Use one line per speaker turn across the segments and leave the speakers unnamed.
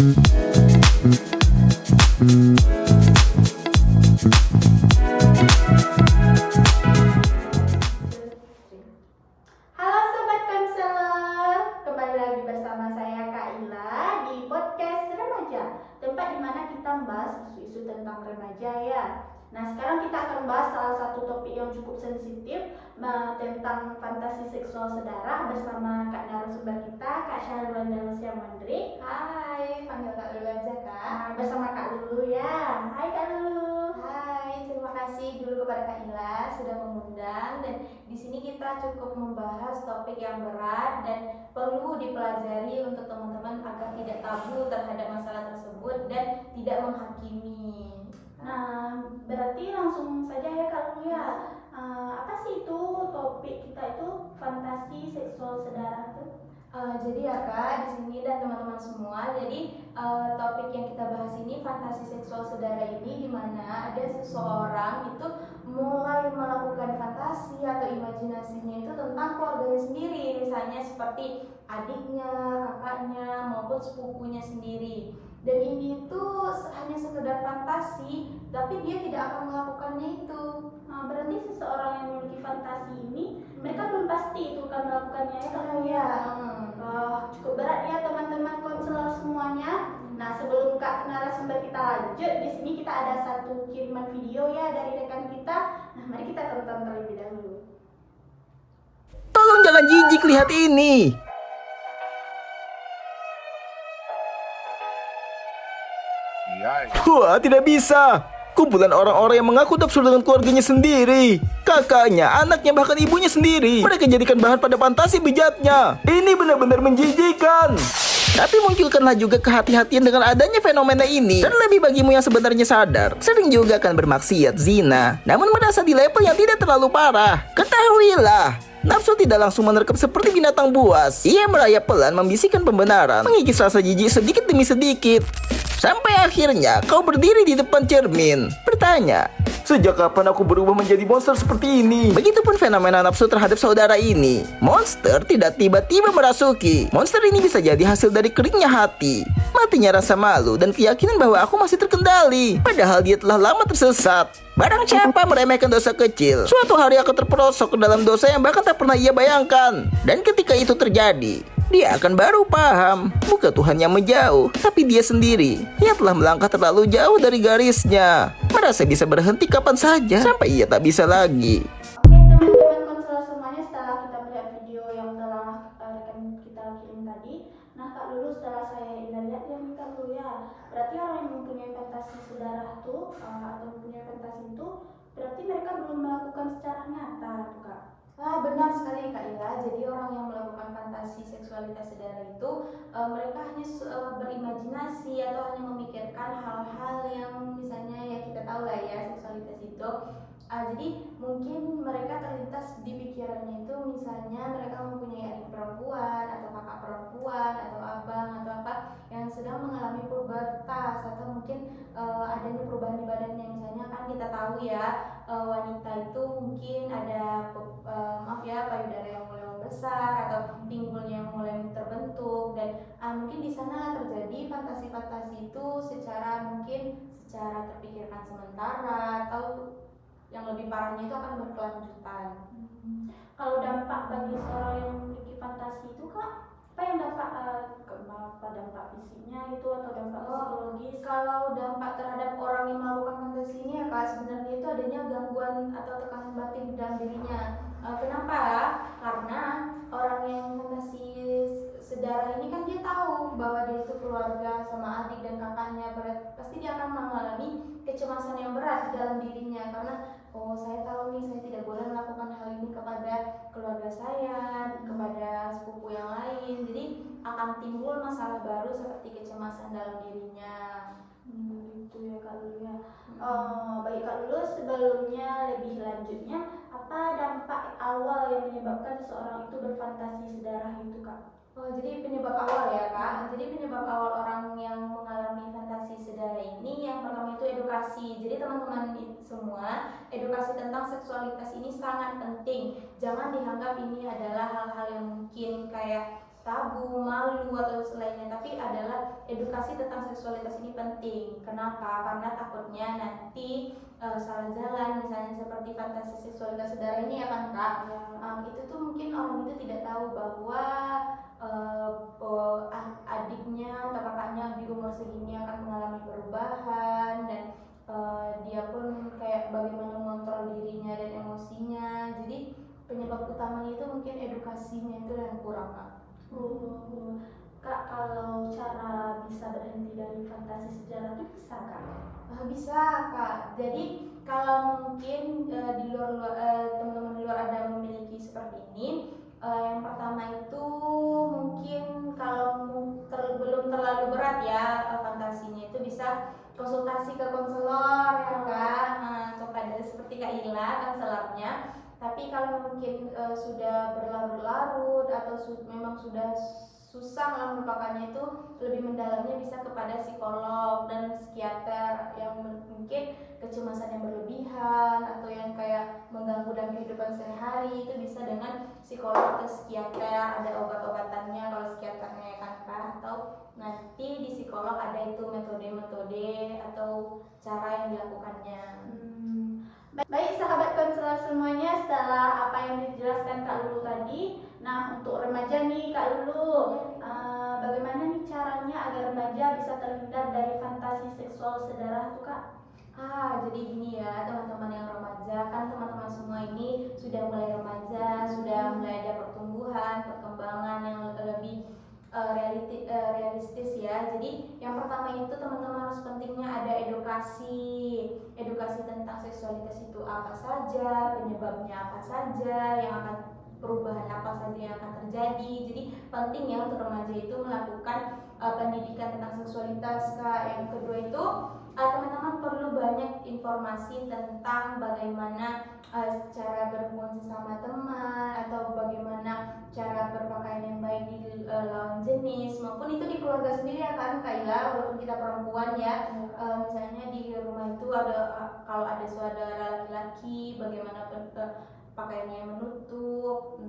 Halo Sobat Konselor, kembali lagi bersama saya Kak Ila di podcast Remaja, tempat dimana kita membahas isu-isu tentang remaja ya. Nah, sekarang kita akan bahas salah satu topik yang cukup sensitif tentang fantasi seksual sedara bersama Kak narasumber kita, Kak Syahrul Andalusia Mondrik.
Hai, panggil Kak Lulu aja Kak.
Nah, bersama Kak Lulu ya. Hai Kak Lulu.
Hai, terima kasih dulu kepada Kak Ila sudah mengundang, dan di sini kita cukup membahas topik yang berat dan perlu dipelajari untuk teman-teman agar tidak tabu terhadap masalah tersebut dan tidak menghakimi.
Nah, berarti langsung saja ya Kak Lulu ya. Apa sih itu topik kita itu fantasi seksual sedara itu?
Jadi ya Kak, di sini dan teman-teman semua, jadi topik yang kita bahas ini fantasi seksual sedara ini, di mana ada seseorang itu mulai melakukan fantasi atau imajinasinya itu tentang keluarganya sendiri, misalnya seperti adiknya, kakaknya, maupun sepupunya sendiri. Dan ini tuh hanya sekedar fantasi, tapi dia tidak akan melakukannya itu.
Nah, berarti seseorang yang memiliki fantasi ini mereka belum pasti itu akan melakukannya ya Kak Lulu ya. Cukup berat ya teman-teman konselor semuanya. Nah, sebelum Kak narasumber kita lanjut, di sini kita ada satu kiriman video ya dari rekan kita. Nah, mari kita tonton terlebih dahulu.
Tolong jangan jijik lihat ini. Wah, tidak bisa. Kumpulan orang-orang yang mengaku nafsu dengan keluarganya sendiri, kakaknya, anaknya, bahkan ibunya sendiri. Mereka jadikan bahan pada fantasi bejatnya. Ini benar-benar menjijikan. Tapi munculkanlah juga kehati-hatian dengan adanya fenomena ini. Terlebih bagimu yang sebenarnya sadar, sering juga akan bermaksiat zina, namun merasa di level yang tidak terlalu parah. Ketahuilah, nafsu tidak langsung menerkam seperti binatang buas. Ia merayap pelan membisikkan pembenaran, mengikis rasa jijik sedikit demi sedikit. Sampai akhirnya kau berdiri di depan cermin, bertanya, sejak kapan aku berubah menjadi monster seperti ini? Begitupun fenomena nafsu terhadap saudara ini. Monster tidak tiba-tiba merasuki. Monster ini bisa jadi hasil dari keringnya hati, matinya rasa malu, dan keyakinan bahwa aku masih terkendali. Padahal dia telah lama tersesat. Barang siapa meremehkan dosa kecil, suatu hari akan terperosok ke dalam dosa yang bahkan tak pernah ia bayangkan. Dan ketika itu terjadi, dia akan baru paham, bukan Tuhan yang menjauh, tapi dia sendiri. Ia telah melangkah terlalu jauh dari garisnya, merasa bisa berhenti kapan saja, sampai ia tak bisa lagi.
Oke teman-teman konselor semuanya, setelah kita melihat video yang telah rekan kita kirim tadi, nah Kak Lulu, setelah saya lihat yang Kak Lulu ya, berarti orang yang mempunyai fantasi sedara tuh atau mempunyai fantasi itu berarti mereka belum melakukan secara nyata tuh Kak.
Benar sekali Kak Ila. Jadi orang yang melakukan fantasi seksualitas sedara itu mereka hanya berimajinasi atau hanya memikirkan hal-hal yang misalnya ya kita tahu lah ya, seksualitas itu. Jadi mungkin mereka terlintas di pikirannya itu misalnya mereka mempunyai adik perempuan atau kakak perempuan atau abang atau apa yang sedang mengalami pubertas, atau mungkin adanya perubahan di badannya. Misalnya kan kita tahu ya, wanita itu mungkin ada payudara yang mulai membesar atau pinggulnya yang mulai terbentuk, dan mungkin di sana terjadi fantasi-fantasi itu secara terpikirkan sementara, atau yang lebih parahnya itu akan berkelanjutan.
Kalau dampak bagi seorang yang memiliki fantasi itu Kak, apa yang dampak fisiknya itu atau dampak psikologis?
Kalau dampak terhadap orang yang melakukan fantasi ini ya Kak, sebenarnya itu adanya gangguan atau tekanan batin di dalam dirinya. Kenapa? Karena orang yang fantasi sedara ini kan dia tahu bahwa dia itu keluarga sama adik dan kakaknya, pasti dia akan mengalami kecemasan yang berat di dalam dirinya, karena saya tahu nih saya tidak boleh melakukan hal ini kepada keluarga saya, kepada sepupu yang lain. Jadi akan timbul masalah baru seperti kecemasan dalam dirinya.
Itu ya Kak Lulu ya. Baik Kak Lulu, sebelumnya lebih lanjutnya, apa dampak awal yang menyebabkan seseorang itu berfantasi sedara itu Kak?
Jadi penyebab awal ya Kak. Jadi penyebab awal orang yang mengalami fantasi sedara ini, yang pertama itu edukasi. Jadi teman-teman semua, edukasi tentang seksualitas ini sangat penting. Jangan dianggap ini adalah hal-hal yang mungkin kayak tabu, malu atau selainnya, tapi adalah edukasi tentang seksualitas ini penting. Kenapa? Karena takutnya nanti salah jalan, misalnya seperti fantasi seksualitas saudara ini ya kan Kak. Itu tuh mungkin orang itu tidak tahu bahwa adiknya atau kakaknya di umur segini akan mengalami perubahan, dan dia pun kayak bagaimana mengontrol dirinya dan emosinya. Jadi penyebab utamanya itu mungkin edukasinya itu yang kurang Kak.
Kak, kalau cara bisa berhenti dari fantasi sejarah itu bisa Kak?
Bisa Kak. Jadi kalau mungkin di luar teman-teman di luar ada memiliki seperti ini, yang pertama itu mungkin kalau belum terlalu berat ya fantasinya, itu bisa konsultasi ke konselor ya Kak, kepada seperti Kak Ila konselornya. Tapi kalau mungkin sudah berlarut-larut atau memang sudah susah lah melupakannya, itu lebih mendalamnya bisa kepada psikolog dan psikiater yang mungkin kecemasan yang berlebihan atau yang kayak mengganggu dalam kehidupan sehari, itu bisa dengan psikolog atau psikiater. Ada obat-obatannya kalau psikiaternya ya kan Kak, atau nanti di psikolog ada itu metode-metode atau cara yang dilakukannya.
Baik sahabat konselor semuanya, setelah apa yang dijelaskan Kak Lulu tadi, nah untuk remaja nih Kak Lulu, bagaimana nih caranya agar remaja bisa terhindar dari fantasi seksual saudara tuh Kak?
Jadi gini ya teman-teman yang remaja, kan teman-teman semua ini sudah mulai remaja, sudah mulai ada perkembangan yang lebih realistis ya. Jadi yang pertama itu teman-teman harus pentingnya ada edukasi tentang seksualitas itu apa saja, penyebabnya apa saja, yang akan perubahan apa saja yang akan terjadi. Jadi penting ya untuk remaja itu melakukan pendidikan tentang seksualitas Kak. Yang kedua itu teman-teman perlu banyak informasi tentang bagaimana cara berhubungan sesama teman, atau bagaimana cara berpakaian yang baik di lawan jenis, maupun itu di keluarga sendiri ya kan Kak Ila, walaupun kita perempuan ya. Misalnya di rumah itu ada kalau ada saudara laki-laki, bagaimana pakaiannya yang menutup.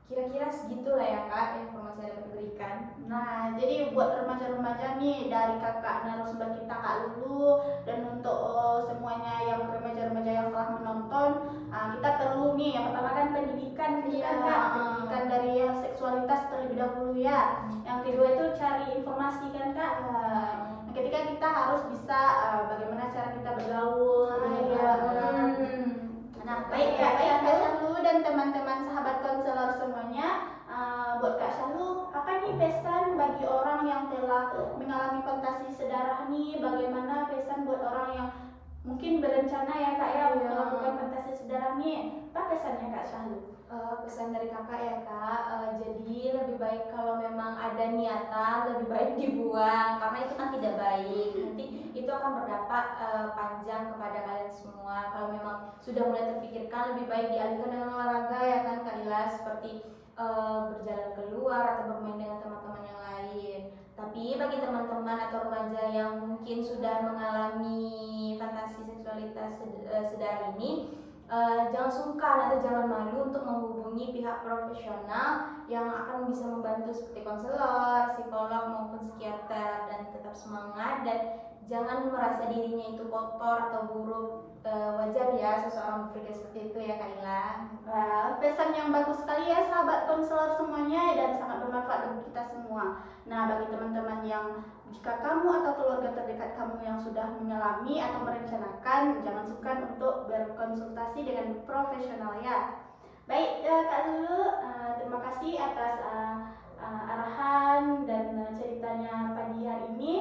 Kira-kira segitu lah ya Kak informasi yang dapat diberikan.
Nah, jadi buat remaja-remaja nih dari kakak narasumber kita Kak Lulu, dan untuk semuanya yang remaja-remaja yang telah menonton, kita perlu nih yang pertama kan pendidikan gitu kan Kak, pendidikan dari seksualitas terlebih dahulu ya. Yang kedua itu cari informasi kan Kak. Yang ketiga kita harus bisa bagaimana cara kita bergaul. Nah, baik Kak Syahlu dan teman-teman sahabat konselor semuanya, buat Kak Syahlu, apa nih pesan bagi orang yang telah mengalami fantasi sedarah nih? Bagaimana pesan buat orang yang mungkin berencana ya Kak ya melakukan fantasi sedarah nih? Apa pesannya Kak Syahlu?
Pesan dari kakak ya Kak, jadi lebih baik kalau memang ada niatan, lebih baik dibuang, karena itu kan tidak baik. Nanti itu akan berdampak panjang kepada kalian semua. Kalau memang sudah mulai terpikirkan, lebih baik dialihkan dengan olahraga ya kan Kak Ila, seperti berjalan keluar atau bermain dengan teman-teman yang lain. Tapi bagi teman-teman atau remaja yang mungkin sudah mengalami fantasi seksualitas sedar ini, jangan sungkan atau jangan malu untuk menghubungi pihak profesional yang akan bisa membantu seperti konselor, psikolog maupun psikiater, dan tetap semangat dan jangan merasa dirinya itu kotor atau buruk. Wajar ya seseorang berpikir seperti itu ya Kak Ila.
Pesan yang bagus sekali ya sahabat konselor semuanya, dan sangat bermanfaat bagi kita semua. Nah, bagi teman-teman yang jika kamu atau keluarga terdekat kamu yang sudah mengalami atau merencanakan, jangan sungkan untuk berkonsultasi dengan profesional ya. Baik Kak Lulu, terima kasih atas arahan dan ceritanya pagi hari ini.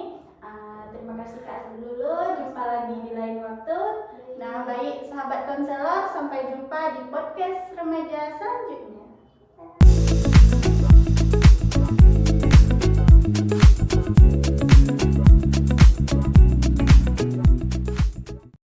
Terima kasih Kak Lulu, jumpa lagi di lain waktu. Nah, baik sahabat konselor, sampai jumpa di podcast remaja selanjutnya.